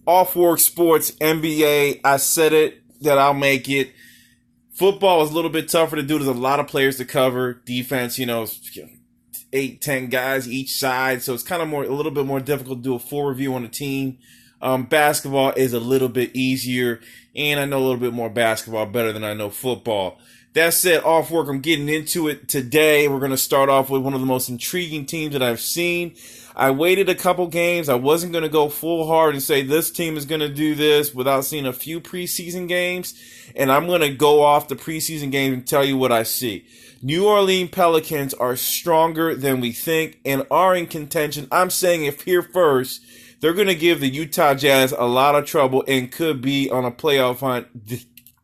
Off Work Sports, NBA. I said it that I'll make it. Football is a little bit tougher to do. There's a lot of players to cover. Defense, 8, 10 guys each side. So it's kind of a little bit more difficult to do a full review on a team. Basketball is a little bit easier, and I know a little bit more basketball better than I know football. That said, Off Work, I'm getting into it today. We're going to start off with one of the most intriguing teams that I've seen. I waited a couple games. I wasn't going to go full hard and say this team is going to do this without seeing a few preseason games. And I'm going to go off the preseason games and tell you what I see. New Orlean Pelicans are stronger than we think and are in contention. I'm saying if here first, they're going to give the Utah Jazz a lot of trouble and could be on a playoff hunt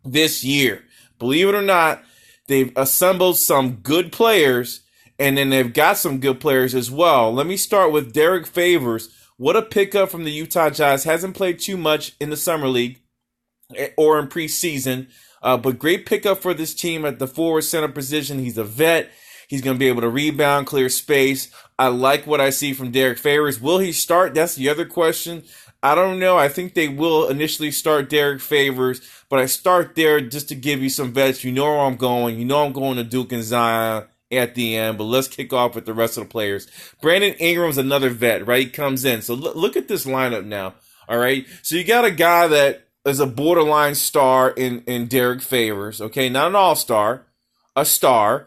this year. Believe it or not, they've assembled some good players, and then they've got some good players as well. Let me start with Derek Favors. What a pickup from the Utah Jazz. Hasn't played too much in the Summer League or in preseason, but great pickup for this team at the forward center position. He's a vet. He's going to be able to rebound, clear space. I like what I see from Derek Favors. Will he start? That's the other question. I don't know. I think they will initially start Derek Favors, but I start there just to give you some vets. You know where I'm going. You know I'm going to Duke and Zion at the end, but let's kick off with the rest of the players. Brandon Ingram's another vet, right? He comes in. So look at this lineup now, all right? So you got a guy that is a borderline star in Derek Favors, okay? Not an all-star, a star.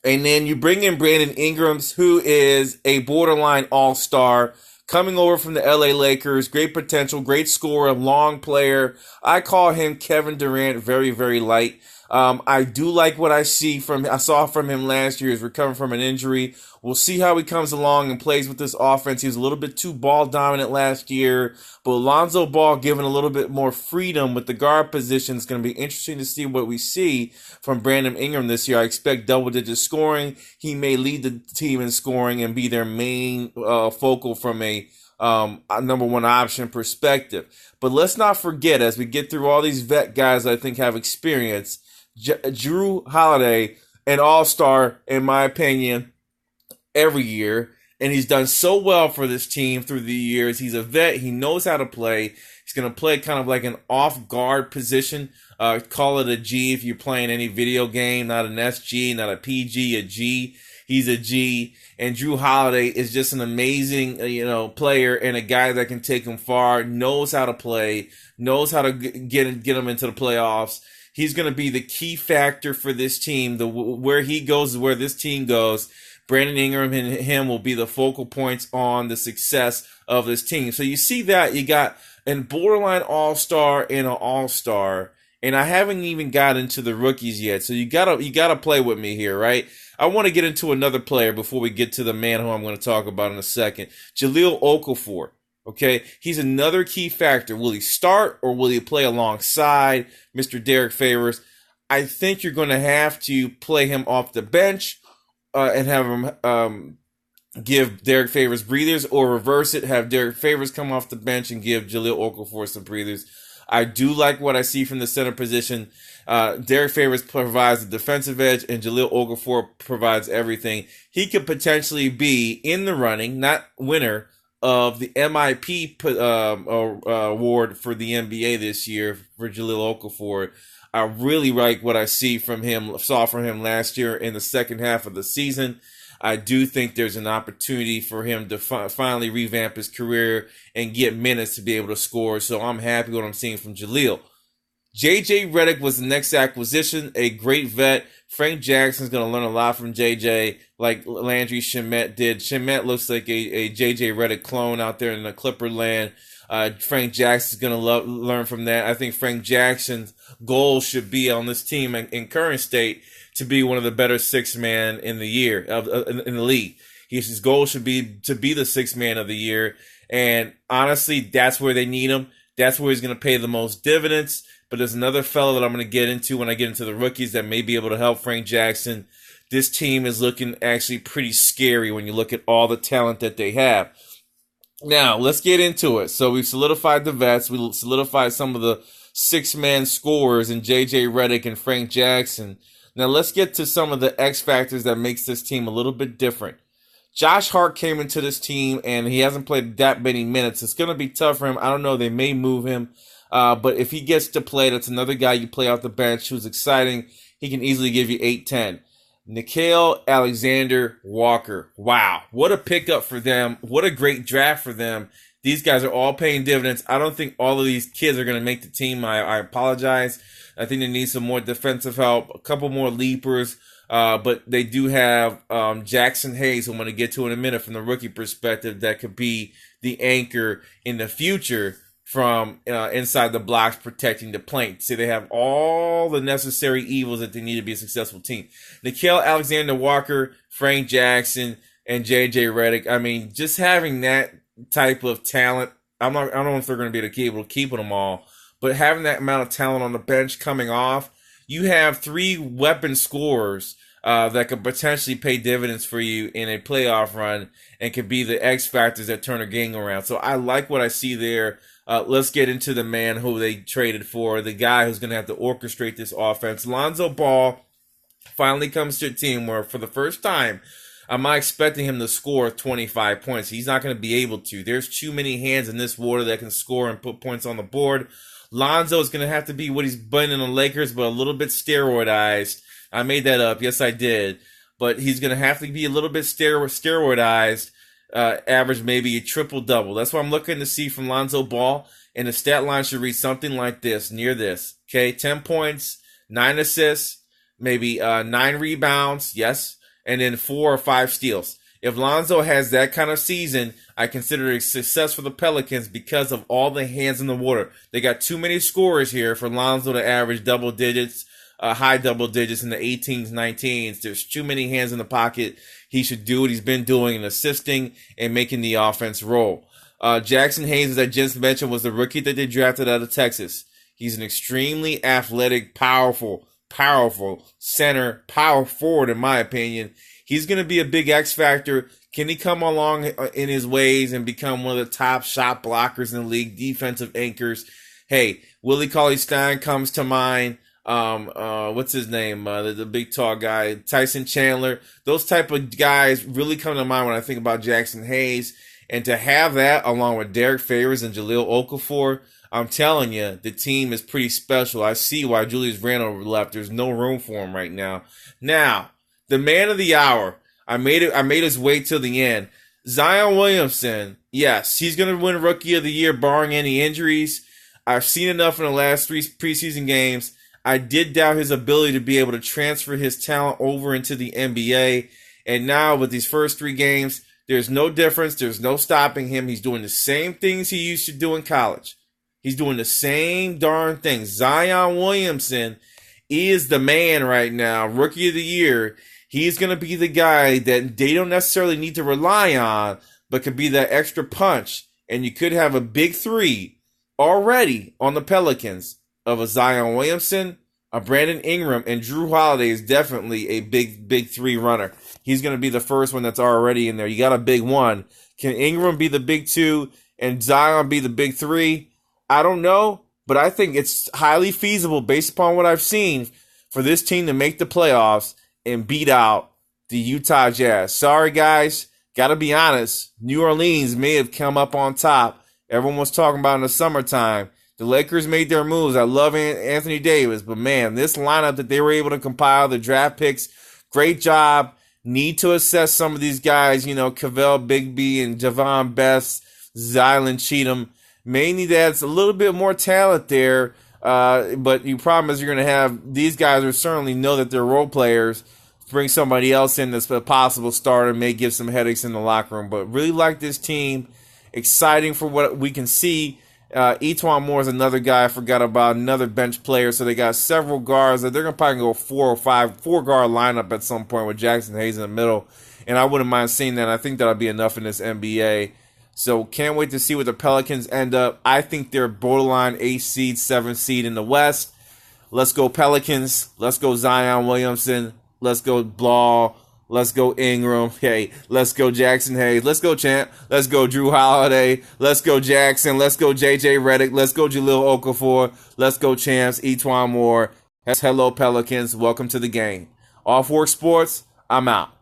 And then you bring in Brandon Ingram, who is a borderline all-star, coming over from the LA Lakers. Great potential, great scorer, long player. I call him Kevin Durant, very, very light. I do like what I saw from him last year. He's recovering from an injury. We'll see how he comes along and plays with this offense. He was a little bit too ball dominant last year, but Lonzo Ball given a little bit more freedom with the guard position. It's going to be interesting to see what we see from Brandon Ingram this year. I expect double-digit scoring. He may lead the team in scoring and be their main focal from a number one option perspective. But let's not forget, as we get through all these vet guys I think have experience, Jrue Holiday, an all-star, in my opinion, every year. And he's done so well for this team through the years. He's a vet. He knows how to play. He's going to play kind of like an off-guard position. Call it a G if you're playing any video game. Not an SG, not a PG, a G. He's a G. And Jrue Holiday is just an amazing, player and a guy that can take him far, knows how to play, knows how to get him into the playoffs. He's going to be the key factor for this team. Where he goes is where this team goes. Brandon Ingram and him will be the focal points on the success of this team. So you see that you got a borderline all-star and an all-star, and I haven't even got into the rookies yet. So you gotta play with me here, right? I want to get into another player before we get to the man who I'm going to talk about in a second. Jahlil Okafor. Okay, he's another key factor. Will he start or will he play alongside Mr. Derek Favors? I think you're going to have to play him off the bench and have him give Derek Favors breathers, or reverse it, have Derek Favors come off the bench and give Jahlil Okafor some breathers. I do like what I see from the center position. Derek Favors provides the defensive edge, and Jahlil Okafor provides everything. He could potentially be in the running, not winner, of the MIP award for the NBA this year for Jahlil Okafor. I really like what I saw from him last year in the second half of the season. I do think there's an opportunity for him to finally revamp his career and get minutes to be able to score. So I'm happy with what I'm seeing from Jahlil. JJ Redick was the next acquisition, a great vet. Frank Jackson's going to learn a lot from JJ, like Landry Shamet did. Shamet looks like a JJ Redick clone out there in the Clipper land. Frank Jackson's going to learn from that. I think Frank Jackson's goal should be on this team in current state to be one of the better six-man in the year in the league. His goal should be to be the sixth man of the year. And honestly, that's where they need him. That's where he's going to pay the most dividends. But there's another fellow that I'm going to get into when I get into the rookies that may be able to help Frank Jackson. This team is looking actually pretty scary when you look at all the talent that they have. Now, let's get into it. So we've solidified the vets. We solidified some of the six-man scorers in J.J. Redick and Frank Jackson. Now, let's get to some of the X factors that makes this team a little bit different. Josh Hart came into this team, and he hasn't played that many minutes. It's going to be tough for him. I don't know. They may move him. But if he gets to play, that's another guy you play off the bench who's exciting. He can easily give you 8-10. Nickeil Alexander-Walker. Wow. What a pickup for them. What a great draft for them. These guys are all paying dividends. I don't think all of these kids are going to make the team. I apologize. I think they need some more defensive help, a couple more leapers. But they do have Jackson Hayes, who I'm going to get to in a minute from the rookie perspective, that could be the anchor in the future from inside the blocks protecting the plate. So they have all the necessary evils that they need to be a successful team. Nickeil Alexander-Walker, Frank Jackson, and J.J. Redick. I mean, just having that type of talent, I don't know if they're going to be able to keep them all, but having that amount of talent on the bench coming off, you have 3 weapon scorers that could potentially pay dividends for you in a playoff run and could be the X factors that turn a game around. So I like what I see there. Let's get into the man who they traded for, the guy who's going to have to orchestrate this offense. Lonzo Ball finally comes to a team where, for the first time, I'm not expecting him to score 25 points. He's not going to be able to. There's too many hands in this water that can score and put points on the board. Lonzo is going to have to be what he's been in the Lakers, but a little bit steroidized. I made that up. Yes, I did. But he's going to have to be a little bit steroidized, average maybe a triple-double. That's what I'm looking to see from Lonzo Ball. And the stat line should read something like this, near this. Okay, 10 points, 9 assists, maybe 9 rebounds, yes, and then 4 or 5 steals. If Lonzo has that kind of season, I consider it a success for the Pelicans because of all the hands in the water. They got too many scorers here for Lonzo to average double digits, high double digits in the 18s, 19s. There's too many hands in the pocket. He should do what he's been doing and assisting and making the offense roll. Jackson Hayes, as I just mentioned, was the rookie that they drafted out of Texas. He's an extremely athletic, powerful center, power forward, in my opinion. He's going to be a big X factor. Can he come along in his ways and become one of the top shot blockers in the league, defensive anchors? Hey, Willie Cauley-Stein comes to mind. What's his name? The big tall guy, Tyson Chandler. Those type of guys really come to mind when I think about Jackson Hayes. And to have that along with Derek Favors and Jahlil Okafor, I'm telling you, the team is pretty special. I see why Julius Randle left. There's no room for him right now. Now, the man of the hour. I made his way till the end. Zion Williamson. Yes, he's going to win Rookie of the Year barring any injuries. I've seen enough in the last 3 preseason games. I did doubt his ability to be able to transfer his talent over into the NBA. And now with these first 3 games, there's no difference. There's no stopping him. He's doing the same things he used to do in college. He's doing the same darn thing. Zion Williamson is the man right now, Rookie of the Year. He's going to be the guy that they don't necessarily need to rely on, but could be that extra punch. And you could have a big 3 already on the Pelicans of a Zion Williamson, a Brandon Ingram, and Drew Holiday is definitely a big 3 runner. He's going to be the first one that's already in there. You got a big 1. Can Ingram be the big 2 and Zion be the big 3? I don't know, but I think it's highly feasible based upon what I've seen for this team to make the playoffs and beat out the Utah Jazz. Sorry, guys. Got to be honest. New Orleans may have come up on top. Everyone was talking about in the summertime. The Lakers made their moves. I love Anthony Davis, but man, this lineup that they were able to compile, the draft picks, great job. Need to assess some of these guys, Kavell Bigby and Javon Best, Zylan Cheatham. May need to add a little bit more talent there, but you promise you're going to have these guys who certainly know that they're role players. Bring somebody else in that's a possible starter, may give some headaches in the locker room. But really like this team. Exciting for what we can see. Etuan Moore is another guy I forgot about, another bench player. So they got several guards. They're going to probably go 4-guard lineup at some point with Jackson Hayes in the middle. And I wouldn't mind seeing that. I think that'll be enough in this NBA. So can't wait to see what the Pelicans end up. I think they're borderline 8 seed, 7 seed in the West. Let's go Pelicans. Let's go Zion Williamson. Let's go Ball. Let's go Ingram. Hey, let's go Jackson Hayes. Let's go Champ. Let's go Drew Holiday. Let's go Jackson. Let's go J.J. Redick. Let's go Jahlil Okafor. Let's go Champs. Etuan Moore. Hello Pelicans. Welcome to the game. Off Work Sports. I'm out.